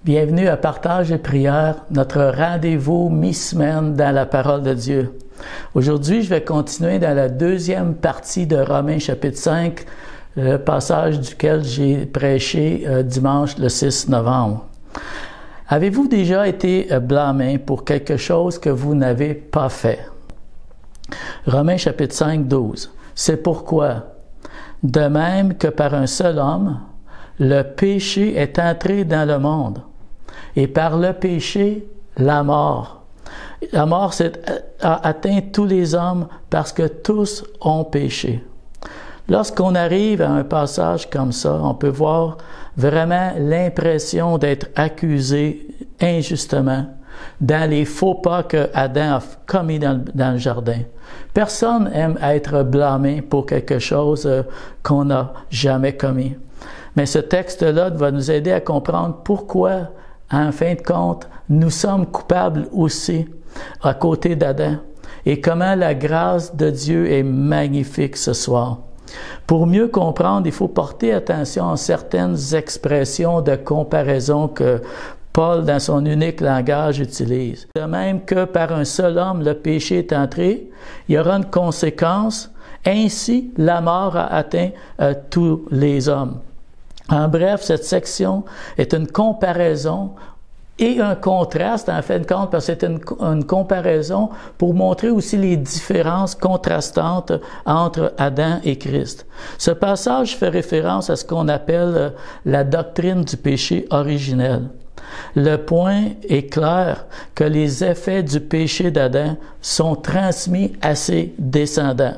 Bienvenue à Partage et Prière, notre rendez-vous mi-semaine dans la parole de Dieu. Aujourd'hui, je vais continuer dans la deuxième partie de Romains chapitre 5, le passage duquel j'ai prêché dimanche le 6 novembre. Avez-vous déjà été blâmé pour quelque chose que vous n'avez pas fait? Romains chapitre 5, 12. C'est pourquoi, de même que par un seul homme, le péché est entré dans le monde. Et par le péché, la mort. La mort a atteint tous les hommes parce que tous ont péché. Lorsqu'on arrive à un passage comme ça, on peut voir vraiment l'impression d'être accusé injustement dans les faux pas que Adam a commis dans le jardin. Personne n'aime être blâmé pour quelque chose qu'on n'a jamais commis. Mais ce texte-là va nous aider à comprendre pourquoi, en fin de compte, nous sommes coupables aussi à côté d'Adam et comment la grâce de Dieu est magnifique ce soir. Pour mieux comprendre, il faut porter attention à certaines expressions de comparaison que Paul, dans son unique langage, utilise. De même que par un seul homme, le péché est entré, il y aura une conséquence. Ainsi, la mort a atteint tous les hommes. En bref, cette section est une comparaison et un contraste, en fin de compte, parce que c'est une comparaison pour montrer aussi les différences contrastantes entre Adam et Christ. Ce passage fait référence à ce qu'on appelle la doctrine du péché originel. Le point est clair que les effets du péché d'Adam sont transmis à ses descendants.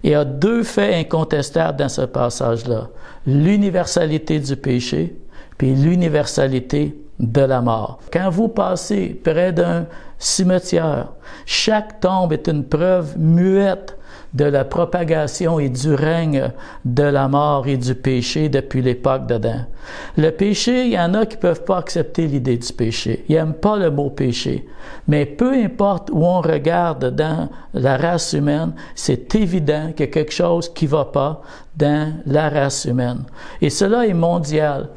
Il y a deux faits incontestables dans ce passage-là. L'universalité du péché, puis l'universalité de la mort. Quand vous passez près d'un cimetière, chaque tombe est une preuve muette de la propagation et du règne de la mort et du péché depuis l'époque d'Adam. Le péché, il y en a qui ne peuvent pas accepter l'idée du péché. Ils n'aiment pas le mot péché. Mais peu importe où on regarde dans la race humaine, c'est évident qu'il y a quelque chose qui ne va pas dans la race humaine. Et cela est mondial.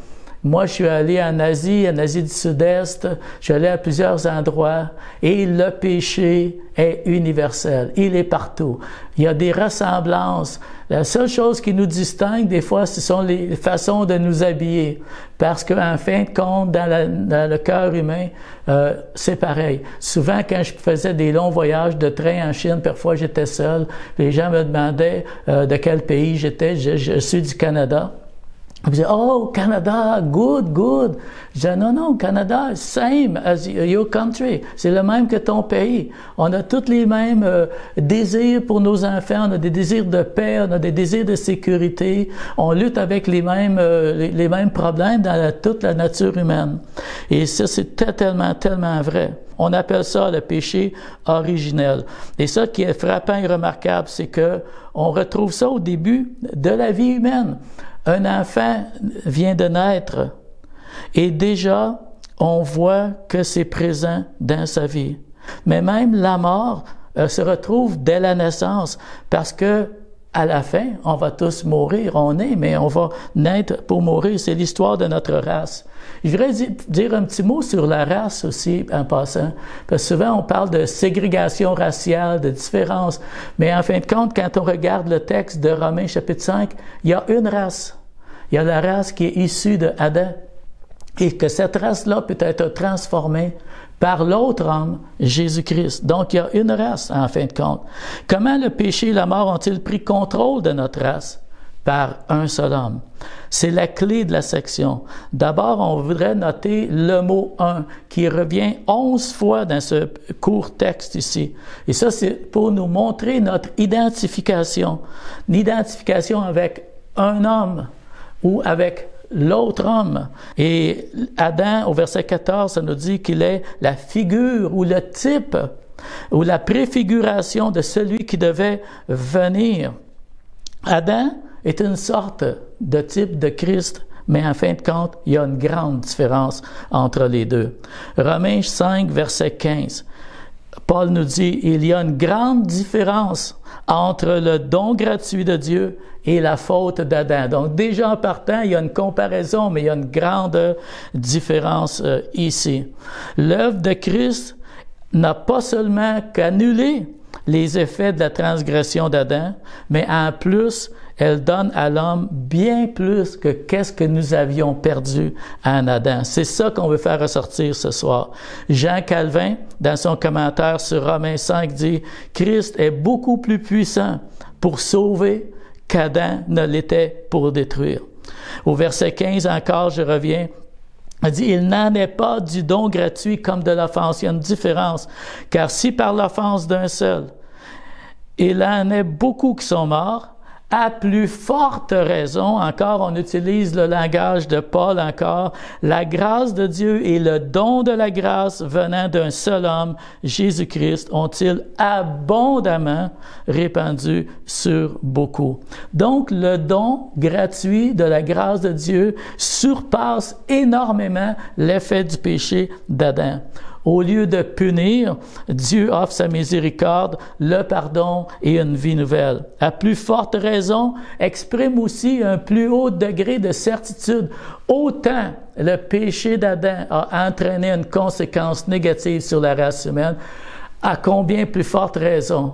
Moi, je suis allé en Asie du Sud-Est, je suis allé à plusieurs endroits, et le péché est universel. Il est partout. Il y a des ressemblances. La seule chose qui nous distingue, des fois, ce sont les façons de nous habiller. Parce qu'en fin de compte, dans le cœur humain, c'est pareil. Souvent, quand je faisais des longs voyages de train en Chine, parfois j'étais seul, les gens me demandaient de quel pays j'étais. Je suis du Canada. Je disais, oh, Canada, good, good. Je disais, non, Canada, same as your country. C'est le même que ton pays. On a tous les mêmes désirs pour nos enfants. On a des désirs de paix, on a des désirs de sécurité. On lutte avec les mêmes problèmes dans toute la nature humaine. Et ça, c'est tellement vrai. On appelle ça le péché originel. Et ça qui est frappant et remarquable, c'est que on retrouve ça au début de la vie humaine. Un enfant vient de naître et déjà, on voit que c'est présent dans sa vie. Mais même la mort se retrouve dès la naissance parce que à la fin, on va tous mourir. On est, mais on va naître pour mourir. C'est l'histoire de notre race. Je voudrais dire un petit mot sur la race aussi, en passant. Parce que souvent, on parle de ségrégation raciale, de différence. Mais en fin de compte, quand on regarde le texte de Romains chapitre 5, il y a une race. Il y a la race qui est issue de Adam. Et que cette race-là peut être transformée par l'autre homme, Jésus-Christ. Donc, il y a une race, en fin de compte. Comment le péché et la mort ont-ils pris contrôle de notre race? Par un seul homme. C'est la clé de la section. D'abord, on voudrait noter le mot « un » qui revient 11 fois dans ce court texte ici. Et ça, c'est pour nous montrer notre identification. Une identification avec un homme ou avec l'autre homme. Et Adam, au verset 14, ça nous dit qu'il est la figure ou le type ou la préfiguration de celui qui devait venir. Adam est une sorte de type de Christ, mais en fin de compte, il y a une grande différence entre les deux. Romains 5, verset 15. Paul nous dit, il y a une grande différence entre le don gratuit de Dieu et la faute d'Adam. Donc déjà en partant, il y a une comparaison, mais il y a une grande différence ici. L'œuvre de Christ n'a pas seulement qu'annulé les effets de la transgression d'Adam, mais en plus, elle donne à l'homme bien plus que qu'est-ce que nous avions perdu en Adam. C'est ça qu'on veut faire ressortir ce soir. Jean Calvin, dans son commentaire sur Romains 5, dit « Christ est beaucoup plus puissant pour sauver qu'Adam ne l'était pour détruire. » Au verset 15 encore, je reviens, il dit « Il n'en est pas du don gratuit comme de l'offense. » Il y a une différence, car si par l'offense d'un seul, il en est beaucoup qui sont morts, à plus forte raison, encore, on utilise le langage de Paul encore, la grâce de Dieu et le don de la grâce venant d'un seul homme, Jésus-Christ, ont-ils abondamment répandu sur beaucoup. Donc, le don gratuit de la grâce de Dieu surpasse énormément l'effet du péché d'Adam. Au lieu de punir, Dieu offre sa miséricorde, le pardon et une vie nouvelle. À plus forte raison, exprime aussi un plus haut degré de certitude. Autant le péché d'Adam a entraîné une conséquence négative sur la race humaine, à combien plus forte raison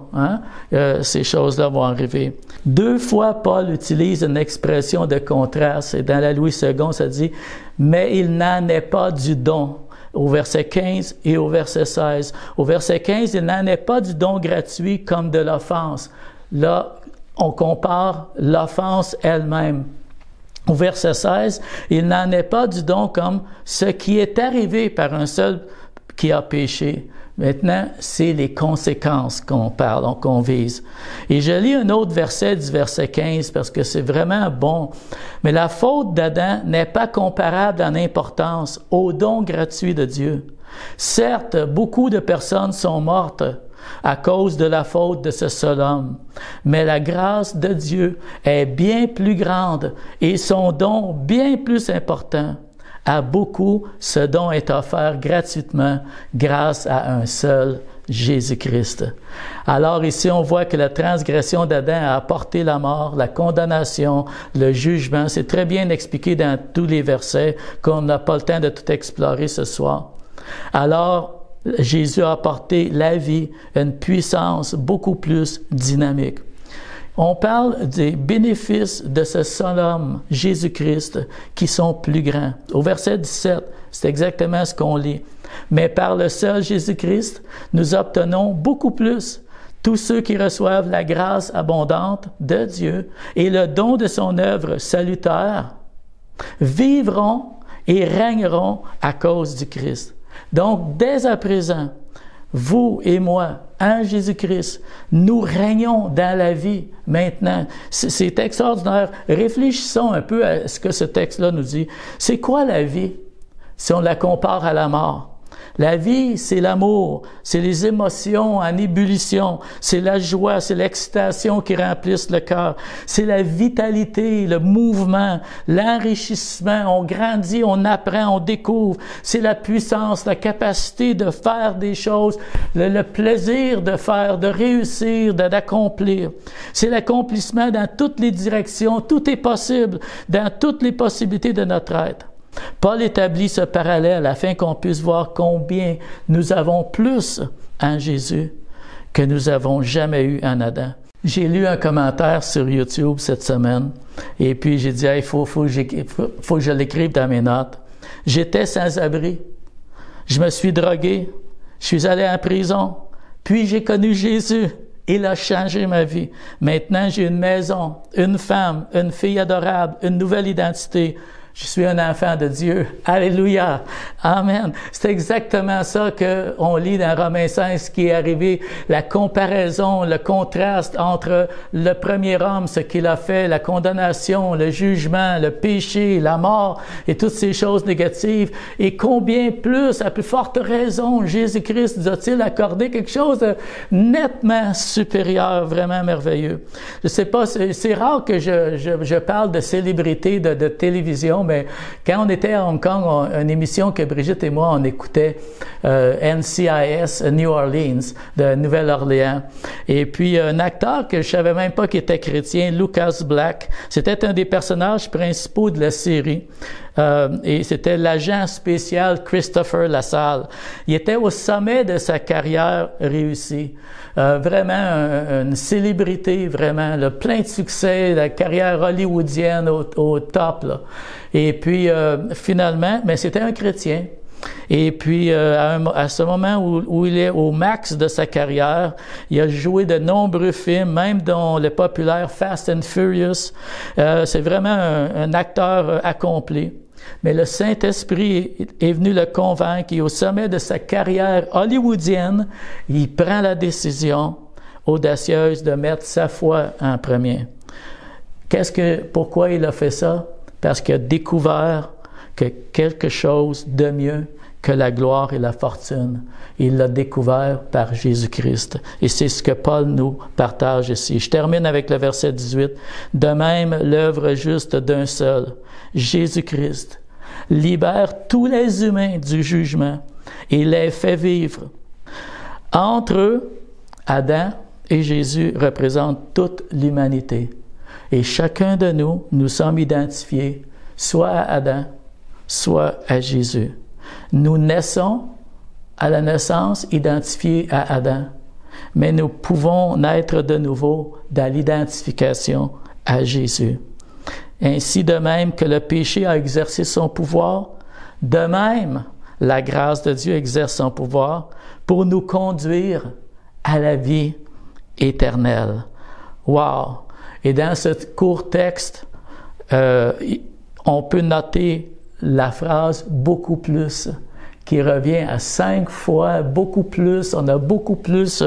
ces choses-là vont arriver. 2 fois, Paul utilise une expression de contraste. Et dans la Louis II, ça dit « Mais il n'en est pas du don ». Au verset 15 et au verset 16. Au verset 15, il n'en est pas du don gratuit comme de l'offense. Là, on compare l'offense elle-même. Au verset 16, il n'en est pas du don comme ce qui est arrivé par un seul qui a péché. Maintenant, c'est les conséquences qu'on parle, qu'on vise. Et je lis un autre verset du verset 15 parce que c'est vraiment bon. Mais la faute d'Adam n'est pas comparable en importance au don gratuit de Dieu. Certes, beaucoup de personnes sont mortes à cause de la faute de ce seul homme. Mais la grâce de Dieu est bien plus grande et son don bien plus important. À beaucoup, ce don est offert gratuitement grâce à un seul Jésus-Christ. Alors ici, on voit que la transgression d'Adam a apporté la mort, la condamnation, le jugement. C'est très bien expliqué dans tous les versets qu'on n'a pas le temps de tout explorer ce soir. Alors, Jésus a apporté la vie, une puissance beaucoup plus dynamique. On parle des bénéfices de ce seul homme, Jésus-Christ, qui sont plus grands. Au verset 17, c'est exactement ce qu'on lit. Mais par le seul Jésus-Christ, nous obtenons beaucoup plus. Tous ceux qui reçoivent la grâce abondante de Dieu et le don de son œuvre salutaire vivront et régneront à cause du Christ. Donc, dès à présent, vous et moi, en Jésus-Christ, nous régnons dans la vie maintenant. C'est extraordinaire. Réfléchissons un peu à ce que ce texte-là nous dit. C'est quoi la vie si on la compare à la mort? La vie, c'est l'amour, c'est les émotions en ébullition, c'est la joie, c'est l'excitation qui remplissent le cœur, c'est la vitalité, le mouvement, l'enrichissement, on grandit, on apprend, on découvre, c'est la puissance, la capacité de faire des choses, le plaisir de faire, de réussir, d'accomplir. C'est l'accomplissement dans toutes les directions, tout est possible, dans toutes les possibilités de notre être. Paul établit ce parallèle afin qu'on puisse voir combien nous avons plus en Jésus que nous avons jamais eu en Adam. J'ai lu un commentaire sur YouTube cette semaine et puis j'ai dit « il faut que je l'écrive dans mes notes ». J'étais sans abri, je me suis drogué, je suis allé en prison, puis j'ai connu Jésus. Il a changé ma vie. Maintenant, j'ai une maison, une femme, une fille adorable, une nouvelle identité. Je suis un enfant de Dieu. Alléluia. Amen. C'est exactement ça qu'on lit dans Romains 5, ce qui est arrivé, la comparaison, le contraste entre le premier homme, ce qu'il a fait, la condamnation, le jugement, le péché, la mort et toutes ces choses négatives. Et combien plus, à plus forte raison, Jésus-Christ nous a-t-il accordé quelque chose de nettement supérieur, vraiment merveilleux. Je sais pas, c'est rare que je parle de célébrités de télévision, mais quand on était à Hong Kong, une émission que Brigitte et moi, on écoutait, NCIS, New Orleans, de Nouvelle-Orléans. Et puis, un acteur que je savais même pas qu'il était chrétien, Lucas Black, c'était un des personnages principaux de la série. Et c'était l'agent spécial Christopher Lassalle. Il était au sommet de sa carrière réussie. Vraiment une célébrité, vraiment, là, plein de succès, la carrière hollywoodienne au top. Là. Et puis, finalement, mais c'était un chrétien. Et puis, à ce moment où il est au max de sa carrière, il a joué de nombreux films, même dont le populaire Fast and Furious. C'est vraiment un acteur accompli. Mais le Saint-Esprit est venu le convaincre et au sommet de sa carrière hollywoodienne, il prend la décision audacieuse de mettre sa foi en premier. Pourquoi il a fait ça? Parce qu'il a découvert que quelque chose de mieux que la gloire et la fortune. Il l'a découvert par Jésus-Christ. Et c'est ce que Paul nous partage ici. Je termine avec le verset 18. De même, l'œuvre juste d'un seul, Jésus-Christ, libère tous les humains du jugement et les fait vivre. Entre eux, Adam et Jésus représentent toute l'humanité. Et chacun de nous, nous sommes identifiés soit à Adam, soit à Jésus. Nous naissons à la naissance identifiés à Adam, mais nous pouvons naître de nouveau dans l'identification à Jésus. Ainsi, de même que le péché a exercé son pouvoir, de même, la grâce de Dieu exerce son pouvoir pour nous conduire à la vie éternelle. Wow! Et dans ce court texte, on peut noter la phrase « beaucoup plus » qui revient à 5 fois, beaucoup plus, on a beaucoup plus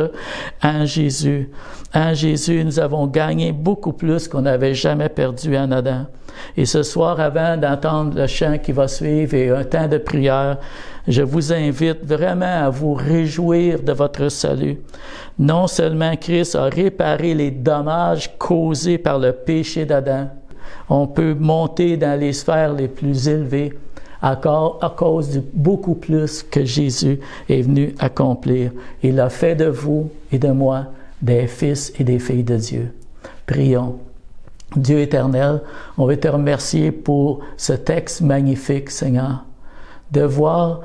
en Jésus. En Jésus, nous avons gagné beaucoup plus qu'on n'avait jamais perdu en Adam. Et ce soir, avant d'entendre le chant qui va suivre et un temps de prière, je vous invite vraiment à vous réjouir de votre salut. Non seulement Christ a réparé les dommages causés par le péché d'Adam, on peut monter dans les sphères les plus élevées à cause du beaucoup plus que Jésus est venu accomplir. Il a fait de vous et de moi des fils et des filles de Dieu. Prions. Dieu éternel, on veut te remercier pour ce texte magnifique, Seigneur, de voir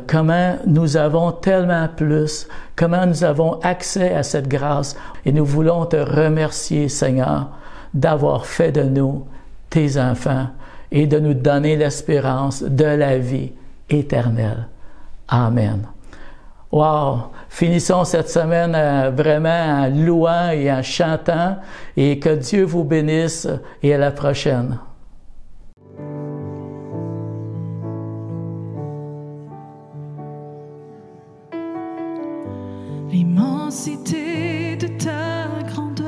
comment nous avons tellement plus, comment nous avons accès à cette grâce. Et nous voulons te remercier, Seigneur, d'avoir fait de nous tes enfants et de nous donner l'espérance de la vie éternelle. Amen. Wow! Finissons cette semaine vraiment en louant et en chantant et que Dieu vous bénisse et à la prochaine. L'immensité de ta grandeur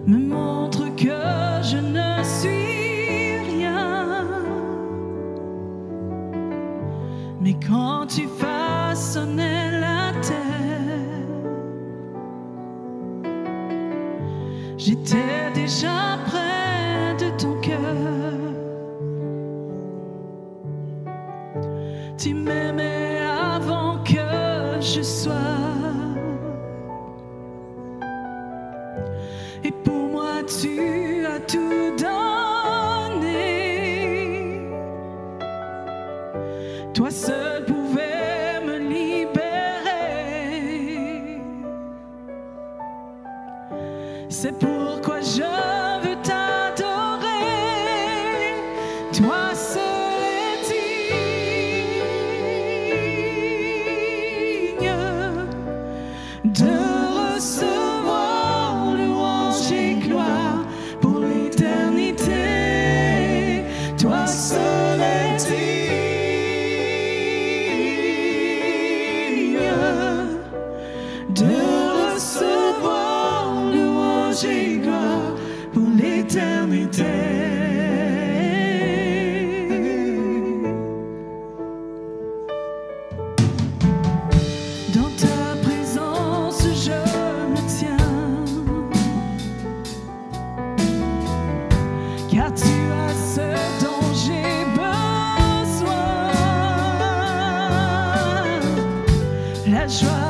me montre que je ne suis rien. Mais quand tu façonnais la terre, j'étais déjà près de ton cœur. Tu m'aimais avant que je sois. Et pour moi tu as tout donné. Toi seul pouvais me libérer. C'est pourquoi je veux t'adorer. Toi seul es digne de recevoir louange et gloire pour l'éternité. Toi seul es digne joie.